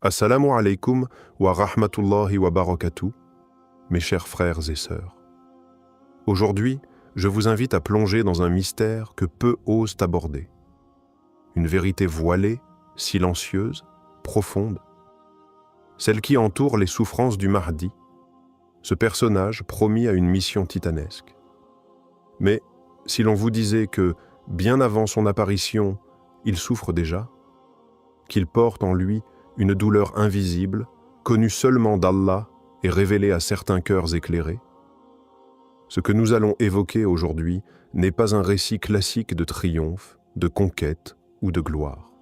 Assalamu alaikum wa rahmatullahi wa barakatuh, mes chers frères et sœurs. Aujourd'hui, je vous invite à plonger dans un mystère que peu osent aborder. Une vérité voilée, silencieuse, profonde. Celle qui entoure les souffrances du Mahdi, ce personnage promis à une mission titanesque. Mais si l'on vous disait que, bien avant son apparition, il souffre déjà, qu'il porte en lui une douleur invisible, connue seulement d'Allah et révélée à certains cœurs éclairés. Ce que nous allons évoquer aujourd'hui n'est pas un récit classique de triomphe, de conquête ou de gloire.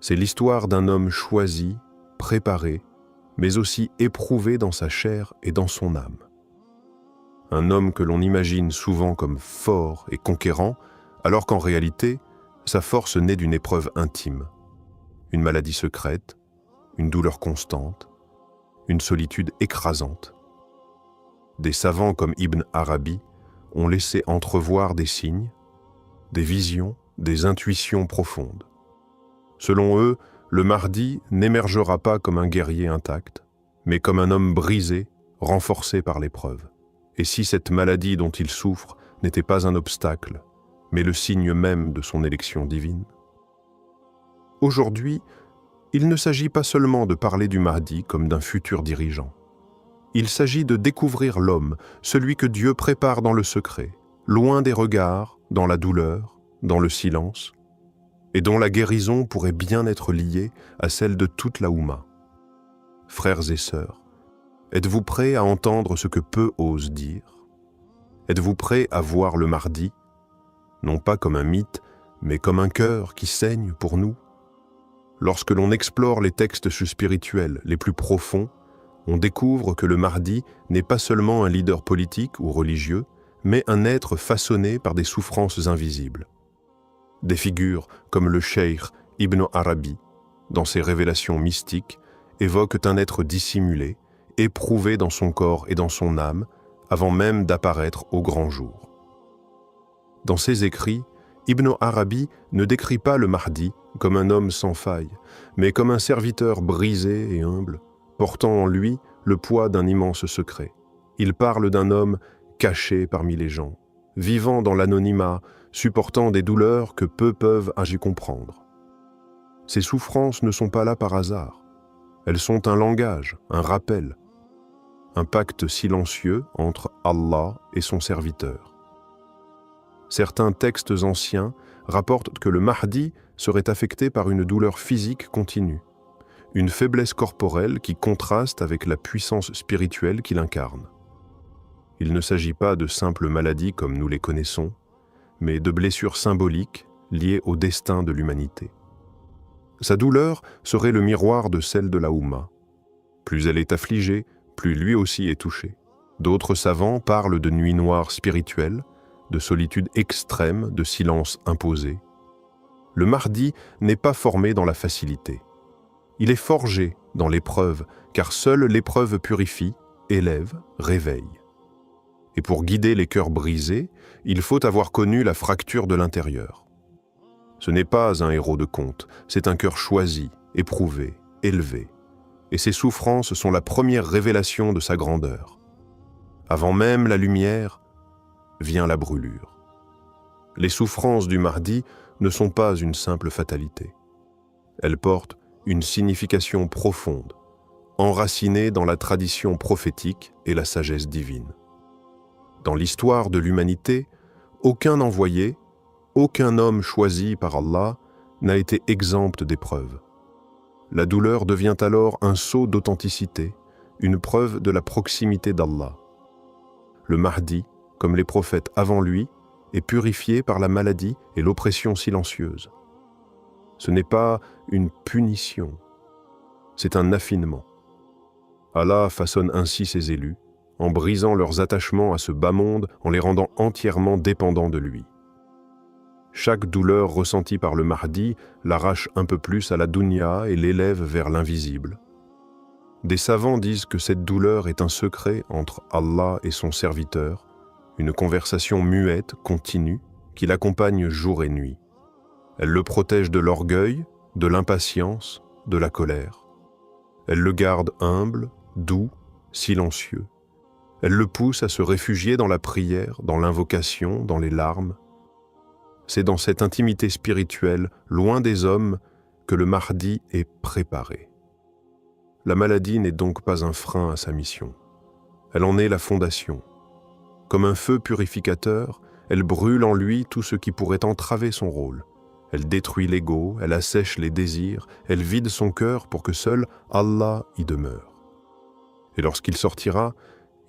C'est l'histoire d'un homme choisi, préparé, mais aussi éprouvé dans sa chair et dans son âme. Un homme que l'on imagine souvent comme fort et conquérant, alors qu'en réalité, sa force naît d'une épreuve intime. Une maladie secrète, une douleur constante, une solitude écrasante. Des savants comme Ibn Arabi ont laissé entrevoir des signes, des visions, des intuitions profondes. Selon eux, le Mahdi n'émergera pas comme un guerrier intact, mais comme un homme brisé, renforcé par l'épreuve. Et si cette maladie dont il souffre n'était pas un obstacle, mais le signe même de son élection divine? Aujourd'hui, il ne s'agit pas seulement de parler du Mahdi comme d'un futur dirigeant. Il s'agit de découvrir l'homme, celui que Dieu prépare dans le secret, loin des regards, dans la douleur, dans le silence, et dont la guérison pourrait bien être liée à celle de toute la Oumma. Frères et sœurs, êtes-vous prêts à entendre ce que peu osent dire? Êtes-vous prêts à voir le Mahdi, non pas comme un mythe, mais comme un cœur qui saigne pour nous? Lorsque l'on explore les textes spirituels les plus profonds, on découvre que le Mahdi n'est pas seulement un leader politique ou religieux, mais un être façonné par des souffrances invisibles. Des figures comme le cheikh Ibn Arabi, dans ses révélations mystiques, évoquent un être dissimulé, éprouvé dans son corps et dans son âme, avant même d'apparaître au grand jour. Dans ses écrits, Ibn Arabi ne décrit pas le Mahdi comme un homme sans faille, mais comme un serviteur brisé et humble, portant en lui le poids d'un immense secret. Il parle d'un homme caché parmi les gens, vivant dans l'anonymat, supportant des douleurs que peu peuvent ainsi comprendre. Ces souffrances ne sont pas là par hasard. Elles sont un langage, un rappel, un pacte silencieux entre Allah et son serviteur. Certains textes anciens rapportent que le Mahdi serait affecté par une douleur physique continue, une faiblesse corporelle qui contraste avec la puissance spirituelle qu'il incarne. Il ne s'agit pas de simples maladies comme nous les connaissons, mais de blessures symboliques liées au destin de l'humanité. Sa douleur serait le miroir de celle de la Oumma. Plus elle est affligée, plus lui aussi est touché. D'autres savants parlent de nuit noire spirituelle, de solitude extrême, de silence imposé. Le Mahdi n'est pas formé dans la facilité. Il est forgé dans l'épreuve, car seule l'épreuve purifie, élève, réveille. Et pour guider les cœurs brisés, il faut avoir connu la fracture de l'intérieur. Ce n'est pas un héros de conte, c'est un cœur choisi, éprouvé, élevé. Et ses souffrances sont la première révélation de sa grandeur. Avant même la lumière, vient la brûlure. Les souffrances du Mahdi ne sont pas une simple fatalité. Elles portent une signification profonde, enracinée dans la tradition prophétique et la sagesse divine. Dans l'histoire de l'humanité, aucun envoyé, aucun homme choisi par Allah n'a été exempt d'épreuves. La douleur devient alors un sceau d'authenticité, une preuve de la proximité d'Allah. Le Mahdi, comme les prophètes avant lui, est purifié par la maladie et l'oppression silencieuse. Ce n'est pas une punition, c'est un affinement. Allah façonne ainsi ses élus, en brisant leurs attachements à ce bas monde, en les rendant entièrement dépendants de lui. Chaque douleur ressentie par le Mahdi l'arrache un peu plus à la dunya et l'élève vers l'invisible. Des savants disent que cette douleur est un secret entre Allah et son serviteur, une conversation muette, continue, qui l'accompagne jour et nuit. Elle le protège de l'orgueil, de l'impatience, de la colère. Elle le garde humble, doux, silencieux. Elle le pousse à se réfugier dans la prière, dans l'invocation, dans les larmes. C'est dans cette intimité spirituelle, loin des hommes, que le Mahdi est préparé. La maladie n'est donc pas un frein à sa mission. Elle en est la fondation. Comme un feu purificateur, elle brûle en lui tout ce qui pourrait entraver son rôle. Elle détruit l'ego, elle assèche les désirs, elle vide son cœur pour que seul Allah y demeure. Et lorsqu'il sortira,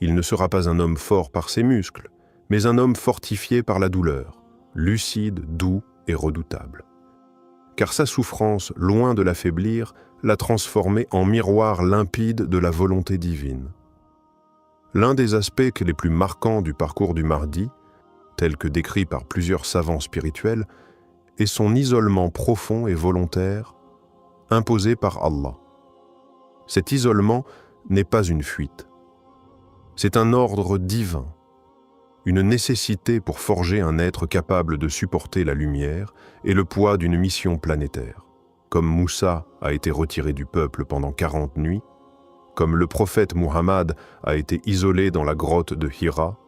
il ne sera pas un homme fort par ses muscles, mais un homme fortifié par la douleur, lucide, doux et redoutable. Car sa souffrance, loin de l'affaiblir, l'a transformé en miroir limpide de la volonté divine. L'un des aspects les plus marquants du parcours du Mahdi, tel que décrit par plusieurs savants spirituels, est son isolement profond et volontaire, imposé par Allah. Cet isolement n'est pas une fuite. C'est un ordre divin, une nécessité pour forger un être capable de supporter la lumière et le poids d'une mission planétaire. Comme Moussa a été retiré du peuple pendant 40 nuits, comme le prophète Muhammad a été isolé dans la grotte de Hira,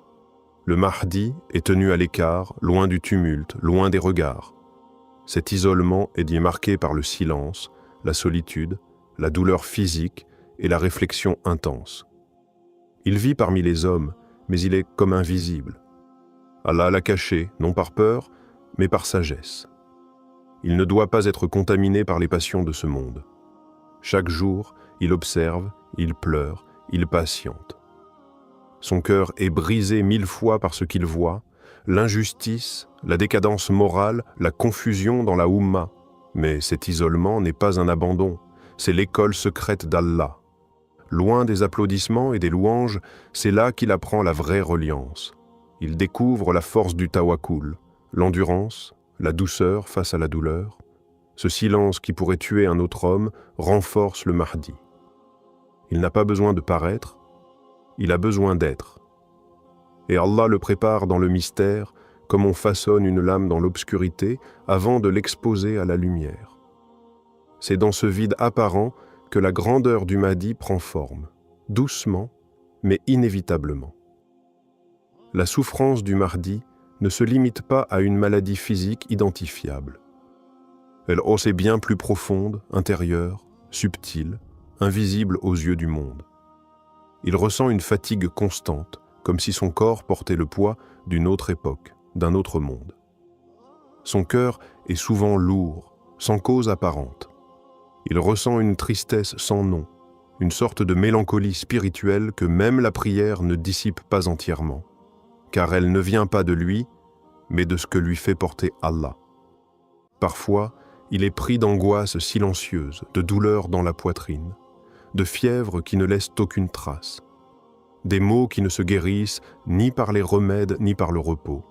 le Mahdi est tenu à l'écart, loin du tumulte, loin des regards. Cet isolement est dit marqué par le silence, la solitude, la douleur physique et la réflexion intense. Il vit parmi les hommes, mais il est comme invisible. Allah l'a caché, non par peur, mais par sagesse. Il ne doit pas être contaminé par les passions de ce monde. Chaque jour, il observe, il pleure, il patiente. Son cœur est brisé 1000 fois par ce qu'il voit, l'injustice, la décadence morale, la confusion dans la Oumma. Mais cet isolement n'est pas un abandon, c'est l'école secrète d'Allah. Loin des applaudissements et des louanges, c'est là qu'il apprend la vraie reliance. Il découvre la force du tawakkul, l'endurance, la douceur face à la douleur. Ce silence qui pourrait tuer un autre homme renforce le Mahdi. Il n'a pas besoin de paraître, il a besoin d'être. Et Allah le prépare dans le mystère, comme on façonne une lame dans l'obscurité avant de l'exposer à la lumière. C'est dans ce vide apparent que la grandeur du Mahdi prend forme, doucement, mais inévitablement. La souffrance du Mahdi ne se limite pas à une maladie physique identifiable. Elle est bien plus profonde, intérieure, subtile, invisible aux yeux du monde. Il ressent une fatigue constante, comme si son corps portait le poids d'une autre époque, d'un autre monde. Son cœur est souvent lourd, sans cause apparente. Il ressent une tristesse sans nom, une sorte de mélancolie spirituelle que même la prière ne dissipe pas entièrement, car elle ne vient pas de lui, mais de ce que lui fait porter Allah. Parfois, il est pris d'angoisse silencieuse, de douleur dans la poitrine, de fièvre qui ne laisse aucune trace, des maux qui ne se guérissent ni par les remèdes ni par le repos.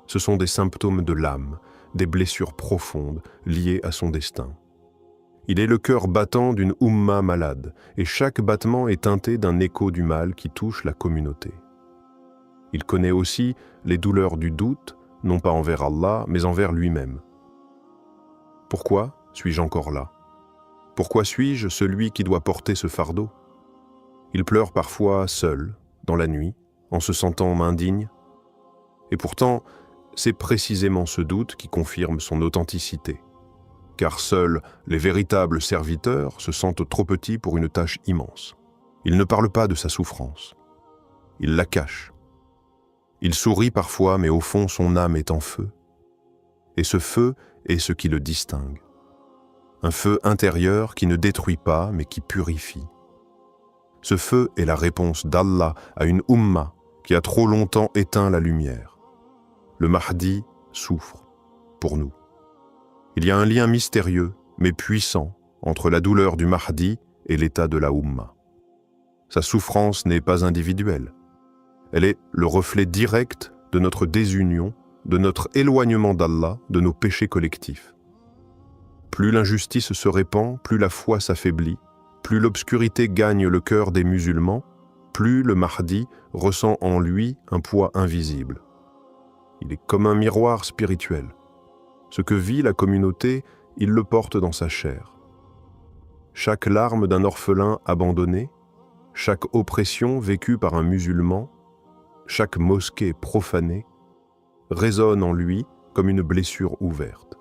Ce sont des symptômes de l'âme, des blessures profondes liées à son destin. Il est le cœur battant d'une Oumma malade, et chaque battement est teinté d'un écho du mal qui touche la communauté. Il connaît aussi les douleurs du doute, non pas envers Allah, mais envers lui-même. Pourquoi suis-je encore là? Pourquoi suis-je celui qui doit porter ce fardeau? Il pleure parfois seul, dans la nuit, en se sentant indigne. Et pourtant, c'est précisément ce doute qui confirme son authenticité. Car seuls les véritables serviteurs se sentent trop petits pour une tâche immense. Il ne parle pas de sa souffrance. Il la cache. Il sourit parfois, mais au fond, son âme est en feu. Et ce feu est ce qui le distingue. Un feu intérieur qui ne détruit pas, mais qui purifie. Ce feu est la réponse d'Allah à une Oumma qui a trop longtemps éteint la lumière. Le Mahdi souffre, pour nous. Il y a un lien mystérieux, mais puissant, entre la douleur du Mahdi et l'état de la Oumma. Sa souffrance n'est pas individuelle. Elle est le reflet direct de notre désunion, de notre éloignement d'Allah, de nos péchés collectifs. Plus l'injustice se répand, plus la foi s'affaiblit, plus l'obscurité gagne le cœur des musulmans, plus le Mahdi ressent en lui un poids invisible. Il est comme un miroir spirituel. Ce que vit la communauté, il le porte dans sa chair. chaque larme d'un orphelin abandonné, chaque oppression vécue par un musulman, chaque mosquée profanée, résonne en lui comme une blessure ouverte.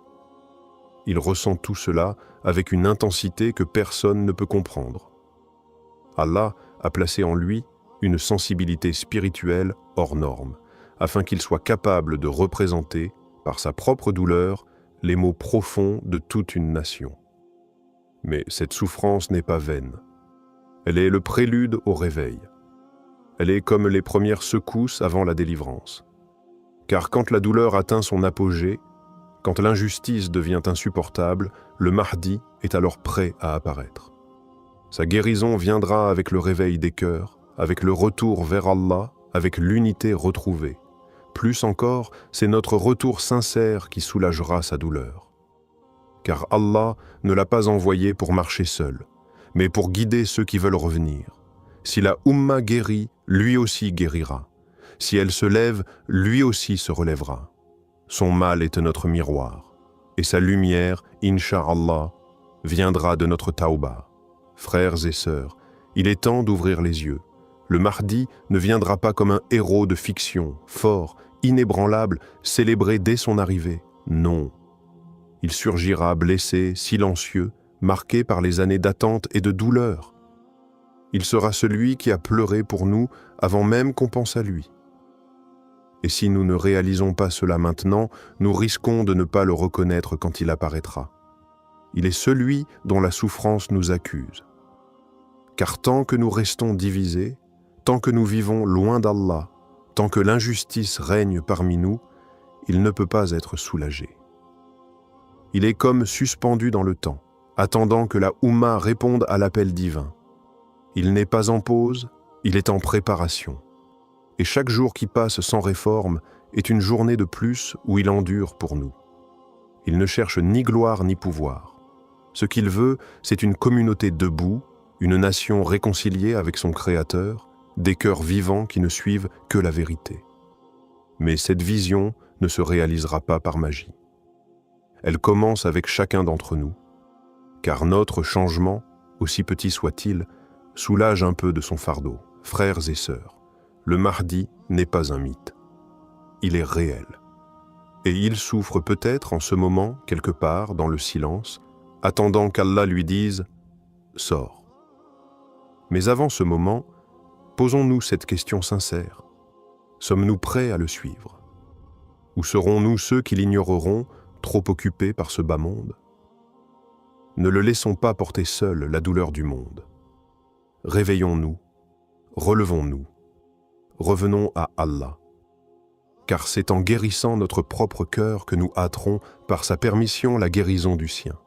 Il ressent tout cela avec une intensité que personne ne peut comprendre. Allah a placé en lui une sensibilité spirituelle hors norme, afin qu'il soit capable de représenter, par sa propre douleur, les maux profonds de toute une nation. Mais cette souffrance n'est pas vaine. Elle est le prélude au réveil. Elle est comme les premières secousses avant la délivrance. Car quand la douleur atteint son apogée, quand l'injustice devient insupportable, le Mahdi est alors prêt à apparaître. Sa guérison viendra avec le réveil des cœurs, avec le retour vers Allah, avec l'unité retrouvée. Plus encore, c'est notre retour sincère qui soulagera sa douleur. Car Allah ne l'a pas envoyé pour marcher seul, mais pour guider ceux qui veulent revenir. Si la Ummah guérit, lui aussi guérira. Si elle se lève, lui aussi se relèvera. Son mal est notre miroir, et sa lumière, Inch'Allah, viendra de notre Tauba. Frères et sœurs, il est temps d'ouvrir les yeux. Le Mahdi ne viendra pas comme un héros de fiction, fort, inébranlable, célébré dès son arrivée. Non. Il surgira blessé, silencieux, marqué par les années d'attente et de douleur. Il sera celui qui a pleuré pour nous avant même qu'on pense à lui. Et si nous ne réalisons pas cela maintenant, nous risquons de ne pas le reconnaître quand il apparaîtra. Il est celui dont la souffrance nous accuse. Car tant que nous restons divisés, tant que nous vivons loin d'Allah, tant que l'injustice règne parmi nous, il ne peut pas être soulagé. Il est comme suspendu dans le temps, attendant que la Oumma réponde à l'appel divin. Il n'est pas en pause, il est en préparation. Et chaque jour qui passe sans réforme est une journée de plus où il endure pour nous. Il ne cherche ni gloire ni pouvoir. Ce qu'il veut, c'est une communauté debout, une nation réconciliée avec son Créateur, des cœurs vivants qui ne suivent que la vérité. Mais cette vision ne se réalisera pas par magie. Elle commence avec chacun d'entre nous, car notre changement, aussi petit soit-il, soulage un peu de son fardeau. Frères et sœurs, le Mahdi n'est pas un mythe. Il est réel. Et il souffre peut-être en ce moment, quelque part, dans le silence, attendant qu'Allah lui dise « Sors ». Mais avant ce moment, posons-nous cette question sincère. Sommes-nous prêts à le suivre? Ou serons-nous ceux qui l'ignoreront, trop occupés par ce bas monde? Ne le laissons pas porter seul la douleur du monde. Réveillons-nous, relevons-nous, revenons à Allah. Car c'est en guérissant notre propre cœur que nous hâterons par sa permission la guérison du sien.